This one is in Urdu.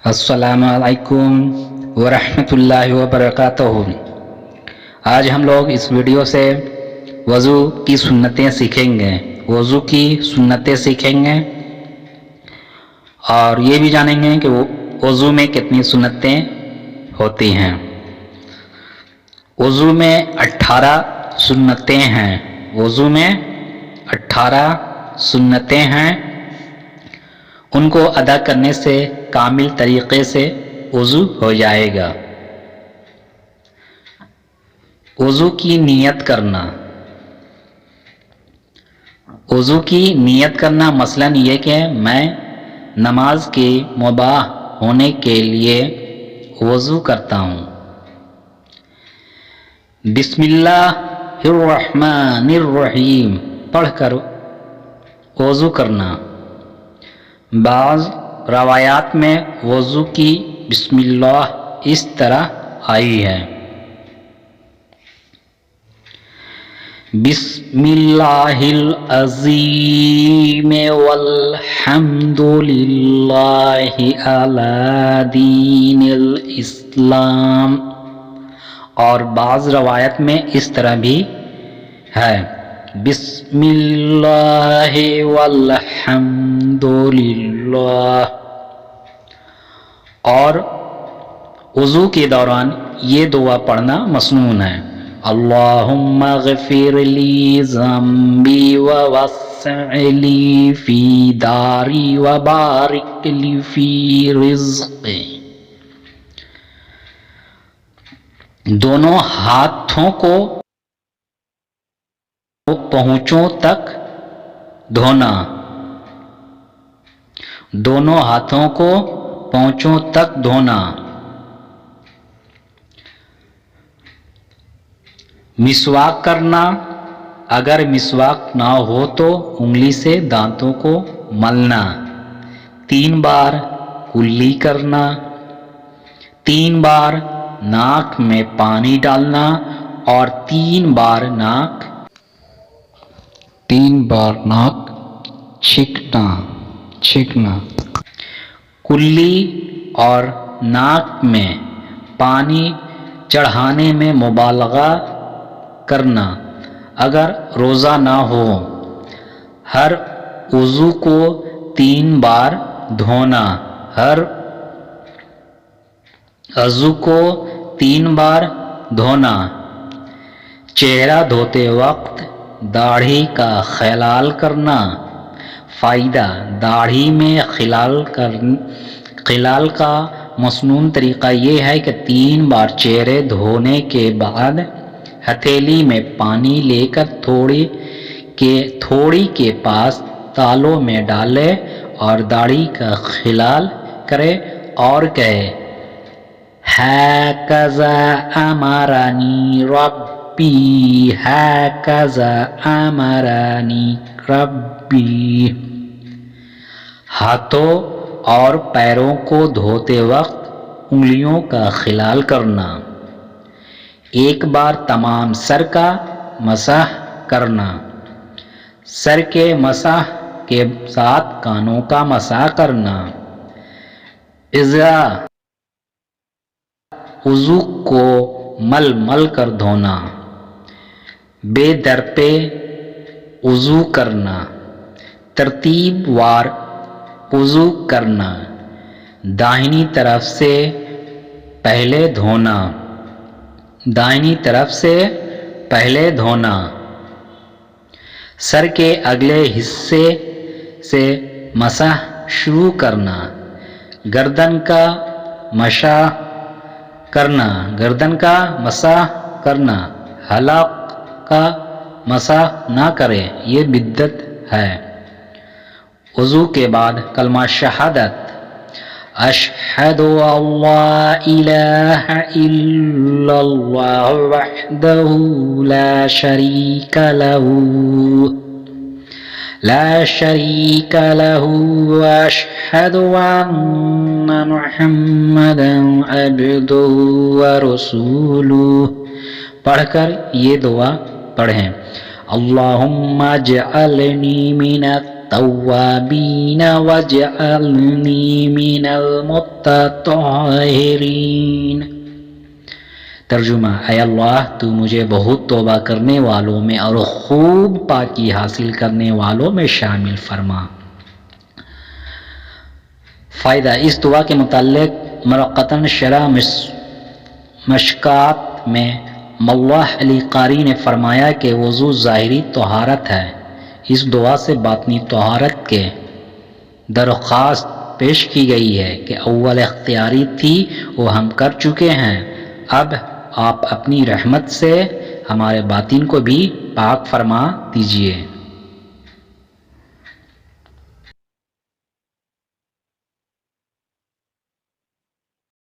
السلام علیکم ورحمۃ اللہ وبرکاتہ۔ آج ہم لوگ اس ویڈیو سے وضو کی سنتیں سیکھیں گے، وضو کی سنتیں سیکھیں گے اور یہ بھی جانیں گے کہ وضو میں کتنی سنتیں ہوتی ہیں۔ وضو میں 18 سنتیں ہیں، وضو میں 18 سنتیں ہیں۔ ان کو ادا کرنے سے کامل طریقے سے وضو ہو جائے گا۔ وضو کی نیت کرنا، وضو کی نیت کرنا مثلاً یہ کہ میں نماز کے مباح ہونے کے لیے وضو کرتا ہوں۔ بسم اللہ الرحمن الرحیم پڑھ کر وضو کرنا۔ بعض روایات میں وضو کی بسم اللہ اس طرح آئی ہے: بسم اللہ العظیم والحمد للہ علی دین الاسلام، اور بعض روایت میں اس طرح بھی ہے: بسم اللہ والحمد للہ۔ اور وضو کے دوران یہ دعا پڑھنا مسنون ہے: اللہم اغفر لی ذنبی ووسع لی فی داری وبارک لی فی رزقی۔ دونوں ہاتھوں کو پہنچوں تک دھونا، دونوں ہاتھوں کو پہنچوں تک دھونا۔ مسواک کرنا، اگر مسواک نہ ہو تو انگلی سے دانتوں کو ملنا۔ 3 بار کلی کرنا، 3 بار ناک میں پانی ڈالنا اور 3 بار ناک چھینکنا۔ کلی اور ناک میں پانی چڑھانے میں مبالغہ کرنا اگر روزہ نہ ہو۔ ہر عضو کو 3 بار دھونا، ہر عضو کو 3 بار دھونا۔ چہرہ دھوتے وقت داڑھی کا خلال کرنا۔ فائدہ: داڑھی میں خلال کا مسنون طریقہ یہ ہے کہ 3 بار چہرے دھونے کے بعد ہتھیلی میں پانی لے کر تھوڑی کے پاس تالوں میں ڈالے اور داڑھی کا خلال کرے اور کہے: ہکذا امرنی ربی، ہکذا امرنی ربی۔ ہاتھوں اور پیروں کو دھوتے وقت انگلیوں کا خلال کرنا۔ 1 بار تمام سر کا مسح کرنا۔ سر کے مسح کے ساتھ کانوں کا مسح کرنا۔ وضو کو مل کر دھونا۔ بے درپے وضو کرنا، ترتیب وار وضو کرنا۔ داہنی طرف سے پہلے دھونا، دائنی طرف سے پہلے دھونا۔ سر کے اگلے حصے سے مسح شروع کرنا۔ گردن کا مسح کرنا، حلق کا مسح نہ کرے، یہ بدعت ہے۔ وضو کے بعد کلمہ شہادت: اشہد ان لا الہ الا اللہ وحدہ لا شریک لہ واشہد ان محمدا عبدہ ورسولہ۔ پڑھ کر یہ دعا پڑھیں: اللہم اجعلنی من التوابین واجعلنی من من المتطهرین۔ ترجمہ: اے اللہ تو مجھے بہت توبہ کرنے والوں میں اور خوب پاکی حاصل کرنے والوں میں شامل فرما۔ فائدہ: اس دعا کے متعلق مرقتاً شرح مشکات میں مولانا علی قاری نے فرمایا کہ وضو ظاہری طہارت ہے، اس دعا سے باطنی طہارت کے درخواست پیش کی گئی ہے کہ اول اختیاری تھی وہ ہم کر چکے ہیں، اب آپ اپنی رحمت سے ہمارے باطن کو بھی پاک فرما دیجیے۔